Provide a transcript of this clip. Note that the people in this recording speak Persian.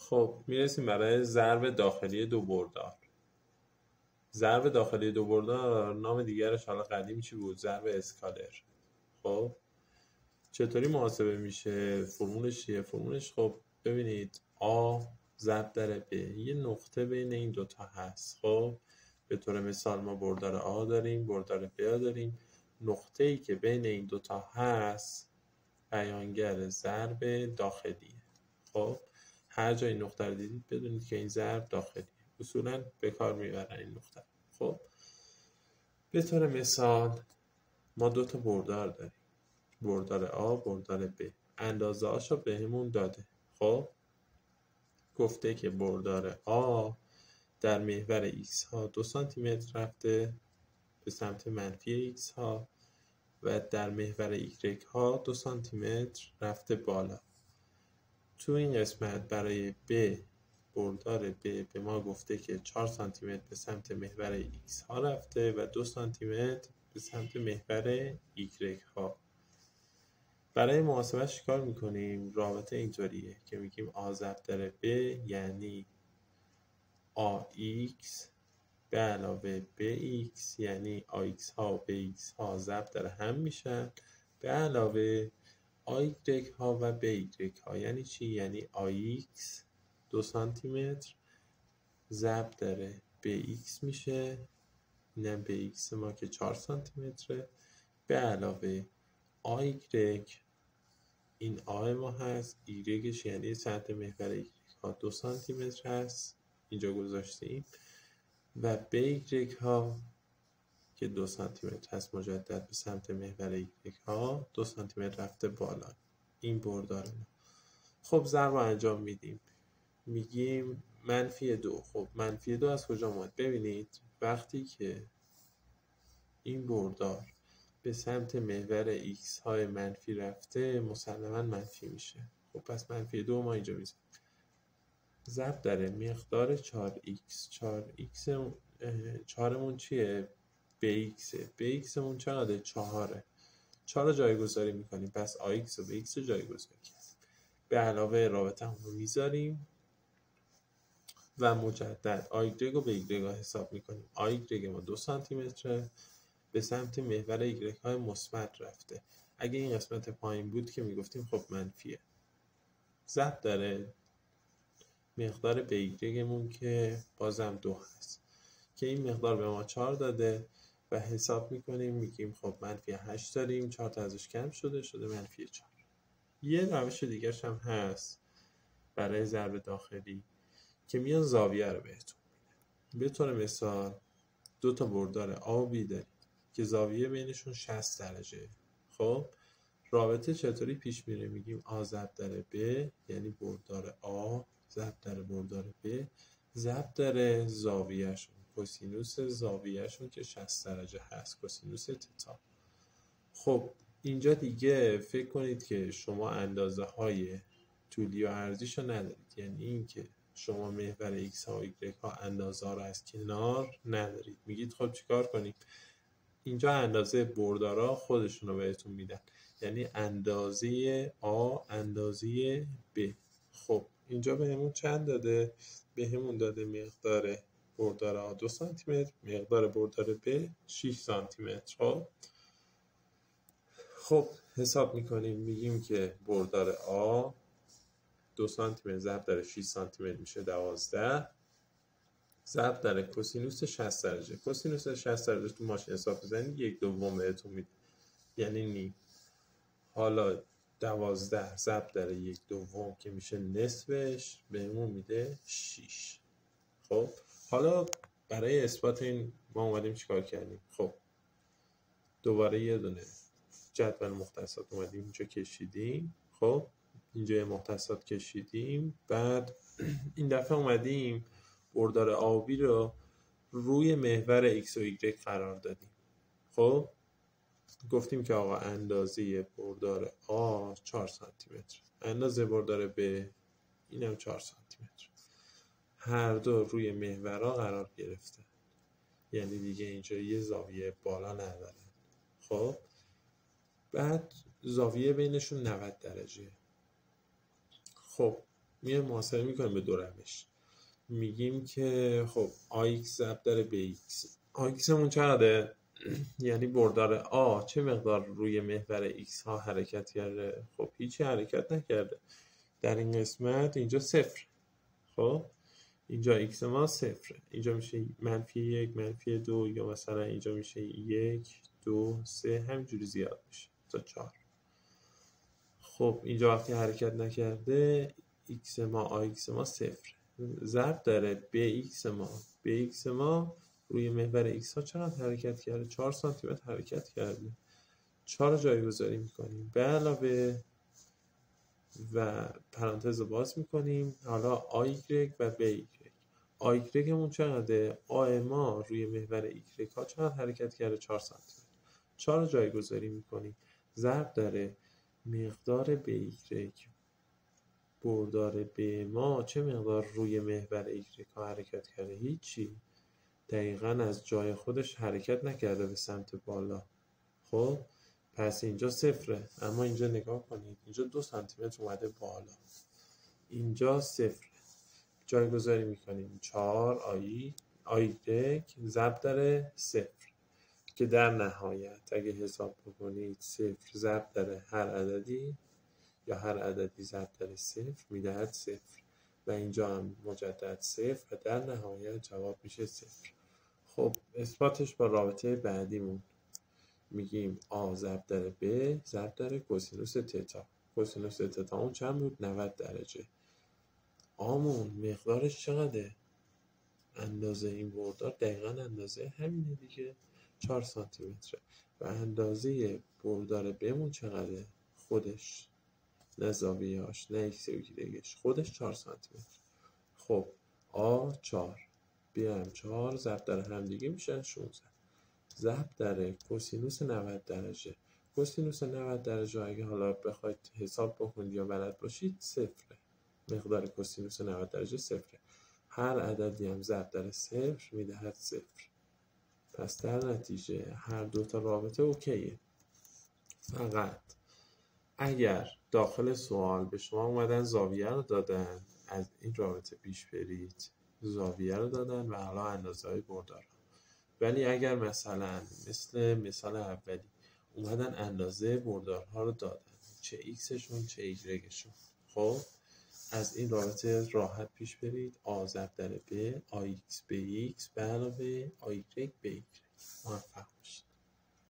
خب میرسیم برای ضرب داخلی دو بردار. ضرب داخلی دو بردار نام دیگرش حالا قدیم چی بود؟ ضرب اسکالر. خب چطوری محاسبه میشه؟ فرمولش چیه؟ فرمولش خب ببینید آ ضرب در ب، یه نقطه بین این دوتا هست. خب به طور مثال ما بردار آ داریم، بردار ب داریم. نقطه ای که بین این دوتا هست بیانگر ضرب داخلیه. خب هر جای نقطه رو دیدید بدونید که این ضرب داخلیه. اصولا به کار میبرن این نقطه. خب به طور مثال ما دو تا بردار داریم، بردار آ، بردار ب. اندازه هاشو بهمون داده. خب گفته که بردار آ در محور ایکس ها 2 سانتی متر رفته به سمت منفی ایکس ها و در محور ایگرگ ها 2 سانتی متر رفته بالا. تو این قسمت برای ب، بردار ب به ما گفته که 4 سانتی متر به سمت محور ایکس ها رفته و 2 سانتی متر به سمت محور ایگرگ ها. برای محاسبهش چیکار میکنیم؟ رابطه اینطوریه که میگیم آ ضرب در ب یعنی AX به علاوه BX یعنی AX ها و BX ها ضرب در هم میشن به علاوه AY ها و BY ها. یعنی چی؟ یعنی AX 2 سانتی متر ضرب در BX میشه، اینم BX ما که 4 سانتی متره به علاوه AY، این آ ما هست، ایگرگش یعنی سطح محور ایگرگ ها 2 سانتی متر هست، اینجا گذاشتیم، و بیگرگ ها که 2 سانتی متر هست مجدد به سمت محور ایگرگ ها 2 سانتی متر رفته بالا. این بردار ما. خب ضرب رو انجام میدیم، میگیم -2. خب -2 از کجا اومد؟ ببینید وقتی که این بردار به سمت محور x های منفی رفته مسلما منفی میشه. خب پس -2 ما اینجا میزنیم. ضرب در مقدار 4x. 4مون چیه؟ bx. bx مون چقدر؟ 4. 4 رو جایگذاری میکنیم، پس ax و bx رو جایگذاری کنیم. به علاوه رابطه هم رو میذاریم و مجدد y و by رو حساب میکنیم. y ما 2 سانتی متره به سمت محور ایگرگ های مثبت رفته. اگه این قسمت پایین بود که میگفتیم خب منفیه. ضرب داره مقدار به ایگرگمون که بازم 2 هست که این مقدار به ما 4 داده و حساب میکنیم، میگیم خب -8 داریم، 4 تا ازش کم شده -4. یه روش دیگه هم هست برای ضرب داخلی که میان زاویه رو بهتون میدن. به طور مثال دو تا بردار آ و بی داریم که زاویه بینشون 60 درجه. خب رابطه چطوری پیش میره؟ میگیم آ ضرب در ب یعنی بردار آ ضرب در بردار ب ضرب در زاویهشون، کوسینوس زاویهشون که 60 درجه هست، کوسینوس تتا. خب اینجا دیگه فکر کنید که شما اندازه های طولی و عرضیشو ندارید، یعنی این که شما محور ایکس ها و ایگرگ ها اندازه ها رو از کنار ندارید. میگید خب چیکار کنیم؟ اینجا اندازه بردارا خودشون رو بهتون میدن، یعنی اندازه آ اندازه ب. خب اینجا به همون چند داده؟ به همون داده مقدار بردار آ 2 سانتی متر، مقدار بردار ب 6 سانتی متر. خب حساب میکنیم، میگیم که بردار آ 2 سانتی متر ضرب در 6 سانتی متر میشه 12 ضرب در کوسینوس 60 درجه. کوسینوس 60 درجه تو ماشین حساب بزنید 1/2 بهتون میده، یعنی نیم. حالا 12 ضرب در 1/2 که میشه نصفش بهمون میده 6. خب حالا برای اثبات این ما اومدیم چیکار کردیم؟ خب دوباره یه دونه جدول مختصات اومدیم اینجا کشیدیم. خب اینجا یه مختصات کشیدیم، بعد این دفعه اومدیم بردار آ و بی رو روی محور x و y قرار دادیم. خب گفتیم که آقا اندازه بردار آ 4 سانتی متر، اندازه بردار ب اینم 4 سانتی متر، هر دو روی محورها قرار گرفته، یعنی دیگه اینجا یه زاویه بالا نداره. خب بعد زاویه بینشون 90 درجه. خب میایم محاسبه میکنیم به دو روش. میگیم که خب AX ضرب در BX. AX همون چقدره؟ یعنی بردار A چه مقدار روی محور X ها حرکت کرده؟ خب هیچی حرکت نکرده در این قسمت. اینجا صفر. خب اینجا X ما صفره، اینجا میشه -1 -2 یا مثلا اینجا میشه 1 2 3 همینجوری زیاد میشه تا 4. خب اینجا وقتی حرکت نکرده X ما AX ما صفر ضرب داره BX ما روی محور X ها چقدر حرکت کرده؟ 4 سانتی متر حرکت کرده. 4 رو جایگذاری میکنیم به علاوه و پرانتز رو باز میکنیم. حالا AY و BY. AY همون چقدره؟ A ما روی محور Y ها چقدر حرکت کرده؟ 4 سانتی متر. 4 رو جایگذاری میکنیم ضرب داره مقدار BY بردار به ما چه مقدار روی محور Y ها حرکت کرده؟ هیچی، دقیقاً از جای خودش حرکت نکرده به سمت بالا. خب پس اینجا صفره، اما اینجا نگاه کنید اینجا 2 سانتی متر اومده بالا، اینجا صفره. جایگذاری میکنیم 4 آی ضرب در صفر که در نهایت اگه حساب بکنید صفر ضرب در هر عددی یا هر عددی ضرب در صفر میدهد صفر و اینجا هم مجدد صفر و در نهایت جواب میشه صفر. خب اثباتش با رابطه بعدیمون میگیم A ضرب در B ضرب در کوسینوس تتا. کوسینوس تتا اون چند بود؟ 90 درجه. آمون مقدارش چقدره؟ اندازه این بردار دقیقا اندازه همینه دیگه، 4 سانتی متره. و اندازه بردار بمون چقدره؟ خودش، نه زاویه‌اش، نه ایکس بگیرگش، خودش 4 سانتی متر. خب A 4 B هم 4 ضرب در هم دیگه میشن 16 ضرب در کوسینوس 90 درجه. کوسینوس 90 درجه اگه حالا بخواید حساب بکنید یا بلد باشید صفره، مقدار کوسینوس 90 درجه صفره. هر عددی هم ضرب در صفر میدهد صفر. پس در نتیجه هر دو تا رابطه اوکیه. فقط اگر داخل سوال به شما اومدن زاویه رو دادن، از این رابطه پیش برید، زاویه رو دادن و حالا اندازه های بردار. ولی اگر مثلا مثل مثال اولی اومدن اندازه بردارها رو دادن، چه ایکسشون چه ایگرگشون، خب از این رابطه راحت پیش برید. A ضرب در B AX BX به علاوه AY BY. موفق باشید.